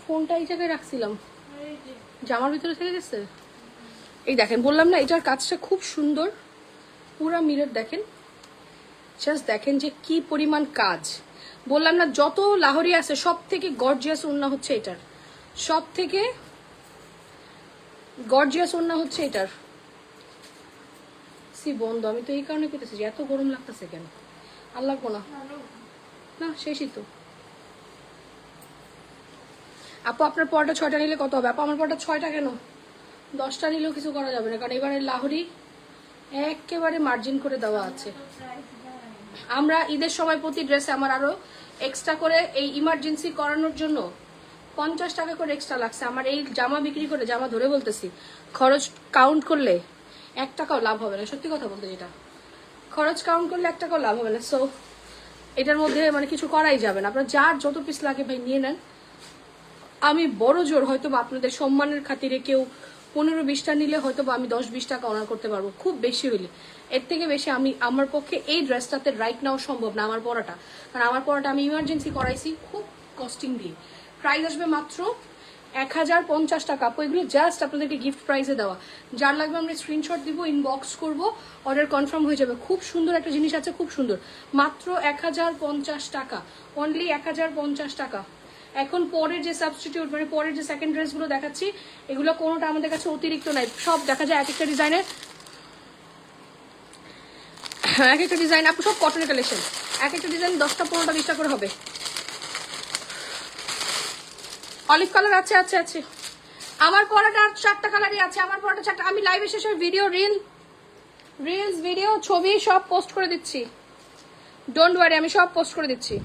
ফোনটা এই জায়গায় রাখছিলাম, জামার ভিতরে থেকে গেছে। এই দেখেন, বললাম না এটার কাজটা খুব সুন্দর, পুরা মিরর দেখেন, জাস্ট দেখেন যে কি পরিমাণ কাজ। বললাম না যত লাহোরি আছে সব থেকে গর্জিয়াস ওড়না হচ্ছে এটার, সব থেকে গর্জিয়াস ওড়না হচ্ছে এটার। সি বন্ধ, আমি তো এই কারণে পেতেছি যে এত গরম লাগতেছে কেন, আর লাগবো না, না শেষই তো। আপু আপনার পরটা 6টা নিলে কত হবে? আপু আমার পরটা 6টা কেন, 10টা নিলেও কিছু করা যাবে না, কারণ এবারে লাহোরি একেবারে মার্জিন করে দেওয়া আছে। আমরা ঈদের সময় প্রতি ড্রেসে আমার আরো এক্সট্রা করে এই ইমার্জেন্সি করানোর জন্য 50 টাকা করে এক্সট্রা লাগছে। আমার এই জামা বিক্রি করে, জামা ধরে বলতেছি, খরচ কাউন্ট করলে 1 টাকাও লাভ হবে না, সত্যি কথা বলতে, যেটা খরচ কাউন্ট করলে 1 টাকাও লাভ হবে না। সো এটার মধ্যে মানে কিছু করাই যাবে না, আপনার যার যত পিস লাগে ভাই নিয়ে নেন। আমি বড় জোর হয়তো বা আপনাদের সম্মানের খাতিরে কেউ 15-20টা নিলে হয়তো বা আমি 10-20 টাকা অনার করতে পারবো, খুব বেশি হইলে। এর থেকে বেশি আমি আমার পক্ষে এই ড্রেসটাতে রাইট নাও সম্ভব না, আমার পরাটা, কারণ আমার পরাটা আমি ইমার্জেন্সি করাইছি খুব কস্টিং দিয়ে। প্রাইস আসবে মাত্র 1050 টাকা। আপু এগুলো জাস্ট আপনাদেরকে গিফট প্রাইসে দেওয়া, যার লাগবে আমরা স্ক্রিনশট দিব, ইনবক্স করব, অর্ডার কনফার্ম হয়ে যাবে। খুব সুন্দর একটা জিনিস আছে, খুব সুন্দর, মাত্র 1050 টাকা, অনলি 1050 টাকা। এখন পরের যে সাবস্টিটিউট মানে পরের যে সেকেন্ড ড্রেসগুলো দেখাচ্ছি, এগুলো কোনোটা আমাদের কাছে অতিরিক্ত নাই, সব দেখা যায় এক একটা ডিজাইনের, এক একটা ডিজাইন আপু সব কটনের কালেকশন, এক একটা ডিজাইন 10টা 15টা 20টা করে হবে। অলিভ কালার আছে, আছে আছে, আমার পরাটা 4টা কালারই আছে, আমার পরাটা 4টা। আমি লাইভে শেষে ভিডিও রিলস ভিডিও ছবি সব পোস্ট করে দিচ্ছি, ডোন্ট ওয়ারি, আমি সব পোস্ট করে দিচ্ছি।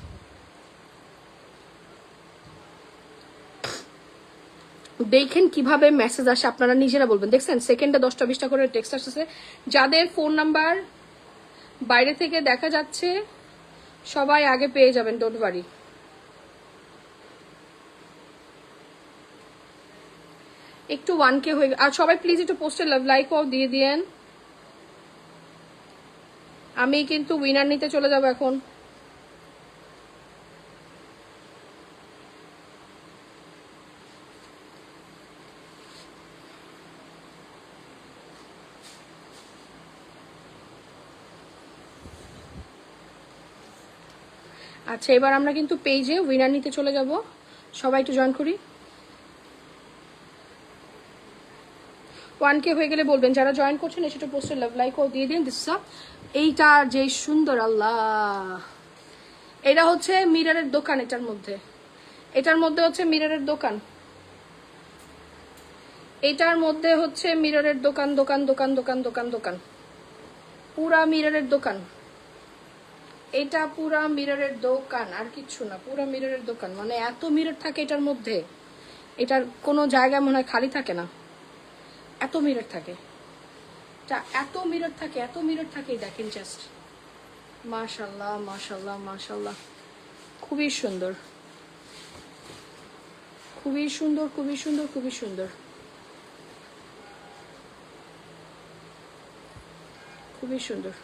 দেখেন কিভাবে মেসেজ আসে, আপনারা নিজেরা বলবেন। দেখছেন সেকেন্ডে 10টা 20টা করে টেক্সট আসছে। যাদের ফোন নাম্বার বাইরে থেকে দেখা যাচ্ছে সবাই আগে পেয়ে যাবেন, ডোন্ট ওয়ারি। একটু 1K হয়ে, আর সবাই প্লিজ একটু পোস্টে লাভ লাইক দিয়ে দিয়েন। আমি কিন্তু উইনার নিতে চলে যাব এখন। আচ্ছা এবার আমরা কিন্তু পেজে উইনার নিতে চলে যাব, সবাই একটু জয়েন করি। 1K হয়ে গেলে বলবেন, যারা জয়েন করছেন সেটা পোস্টে লাভ লাইক দিয়ে দিন। দিস এইটা যে সুন্দর, আল্লাহ, এটা হচ্ছে মিররের দোকান, এটার মধ্যে হচ্ছে মিররের দোকান, এটার মধ্যে হচ্ছে মিররের দোকান, দোকান দোকান দোকান দোকান দোকান, পুরা মিররের দোকান, এটা পুরা মিররের দোকান, আর কিচ্ছু না, পুরা মিররের দোকান। মানে এত মিরর থাকে এটার মধ্যে, এটার কোনো জায়গায় মনে হয় খালি থাকে না, এত মিরর থাকে, এত মিরর থাকে, এত মিরর থাকে। দেখেন জাস্ট, মাশাল্লাহ মাশাল্লাহ মাশাল্লাহ, খুবই সুন্দর, খুবই সুন্দর, খুবই সুন্দর, খুবই সুন্দর, খুবই সুন্দর।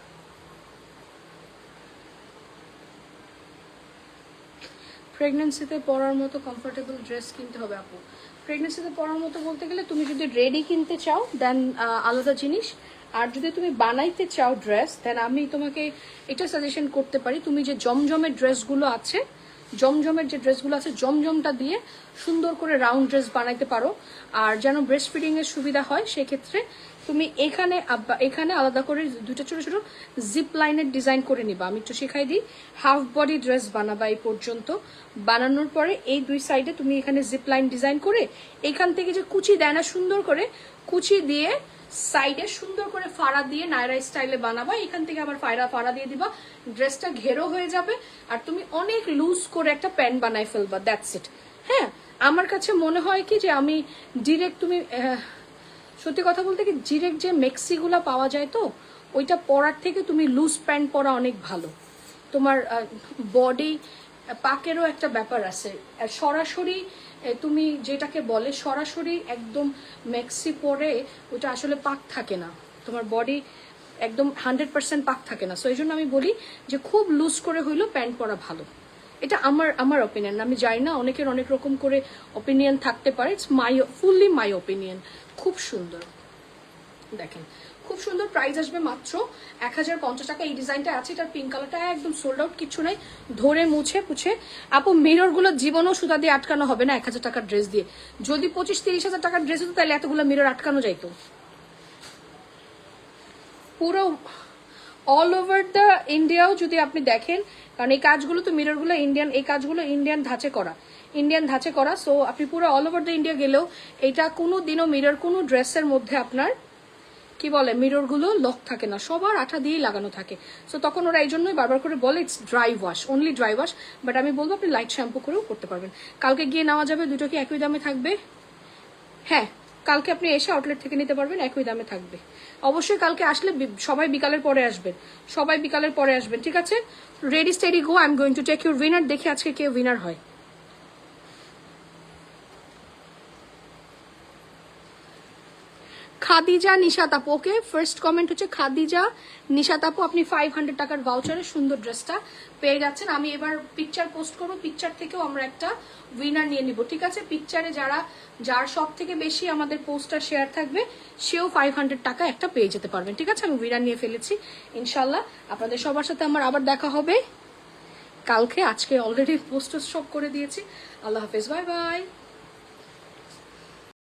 প্রেগনেন্সিতে পরার মতো কমফোর্টেবল ড্রেস কিনতে হবে আপু। প্রেগনেন্সিতে পরার মতো বলতে গেলে তুমি যদি রেডি কিনতে চাও দেন আলাদা জিনিস, আর যদি তুমি বানাইতে চাও ড্রেস দেন আমি তোমাকে এটা সাজেশন করতে পারি, তুমি যে জমজমের ড্রেসগুলো আছে, জমজমের যে ড্রেসগুলো আছে, জমজমটা দিয়ে সুন্দর করে রাউন্ড ড্রেস বানাইতে পারো। আর যেন ব্রেস্ট ফিডিং এর সুবিধা হয় সেক্ষেত্রে তুমি এখানে আলাদা করে দুটো ছোট ছোট জিপ লাইনের ডিজাইন করে নিবা। আমি একটু শেখাই দিই, হাফ বডি ড্রেস বানাবা এই পর্যন্ত, বানানোর পরে এই দুই সাইডে তুমি এখানে জিপ লাইন ডিজাইন করে এখান থেকে যে কুচি দেয় না, সুন্দর করে কুচি দিয়ে সাইডে সুন্দর করে ফাড়া দিয়ে নায়রা স্টাইলে বানাবা, এখান থেকে আবার ফাড়া দিয়ে দিবা, ড্রেসটা ঘেরো হয়ে যাবে আর তুমি অনেক লুজ করে একটা প্যান্ট বানাই ফেলবা, দ্যাটস ইট। হ্যাঁ, আমার কাছে মনে হয় কি যে আমি ডিরেক্ট, তুমি সত্যি কথা বলতে কি ডিরেক্ট যে মেক্সিগুলা পাওয়া যায় তো ওইটা পরার থেকে তুমি লুজ প্যান্ট পরা অনেক ভালো। তোমার বডি পাকেরও একটা ব্যাপার আছে, আর সরাসরি তুমি যেটাকে বলে সরাসরি একদম মেক্সি পরে ওটা আসলে পাক থাকে না, তোমার বডি একদম 100% পাক থাকে না। সো এই জন্য আমি বলি যে খুব লুজ করে হইলেও প্যান্ট পরা ভালো। এটা আমার ওপিনিয়ন, আমি জানি না অনেকের অনেক রকম করে ওপিনিয়ন থাকতে পারে, ইটস ফুললি মাই ওপিনিয়ন। খুব সুন্দর, দেখেন খুব সুন্দর। প্রাইস আসবে মাত্র 1050 টাকা। এই ডিজাইনটা আছে, এটার পিঙ্ক কালারটা একদম সোল্ড আউট, কিছু নাই, ধরে মুছে পুছে। আপু মিরর গুলো জীবনেও সুতা দিয়ে আটকানো হবে না 1000 টাকার ড্রেস দিয়ে। যদি 25-30 হাজার টাকার ড্রেস হতো তাহলে এতগুলো মিরর আটকানো যাইতো। পুরো অল ওভার দ্য ইন্ডিয়াও যদি আপনি দেখেন, কারণ এই কাজগুলো তো মিররগুলো ইন্ডিয়ান, এই কাজগুলো ইন্ডিয়ান ধাঁচে করা। সো আপনি পুরো অল ওভার দ্য ইন্ডিয়া গেলেও এটা কোনো দিনও মিরর কোনো ড্রেসের মধ্যে আপনার কি বলে মিররগুলো লক থাকে না, সবার আঠা দিয়েই লাগানো থাকে। সো তখন ওরা এই জন্যই বারবার করে বলে it's dry wash, only dry wash. But আমি বলবো আপনি লাইট শ্যাম্পু করেও করতে পারবেন। কালকে গিয়ে নেওয়া যাবে, দুটো কি একই দামে থাকবে? হ্যাঁ, কালকে আপনি এসে আউটলেট থেকে নিতে পারবেন, একই দামে থাকবে। অবশ্যই কালকে আসলে সবাই বিকালের পরে আসবেন, ঠিক আছে? Ready steady go, I am going to take your winner. দেখি আজকে কে উইনার হয়। খাদিজা নিশাত আপু, ওকে ফার্স্ট কমেন্ট হচ্ছে খাদিজা নিশাত আপু, আপনি 500 টাকার ভাউচারে সুন্দর ড্রেসটা পেয়ে যাচ্ছেন। আমি এবার পিকচার পোস্ট করবো, পিকচার থেকেও আমরা একটা উইনার নিয়ে নিব, ঠিক আছে? পিকচারে যার সব থেকে বেশি আমাদের পোস্টার শেয়ার থাকবে সেও 500 টাকা একটা পেয়ে যেতে পারবেন, ঠিক আছে? আমি উইনার নিয়ে ফেলেছি ইনশাল্লাহ। আপনাদের সবার সাথে আমার আবার দেখা হবে কালকে। আজকে অলরেডি পোস্টার সব করে দিয়েছি। আল্লাহ হাফেজ, বাই বাই।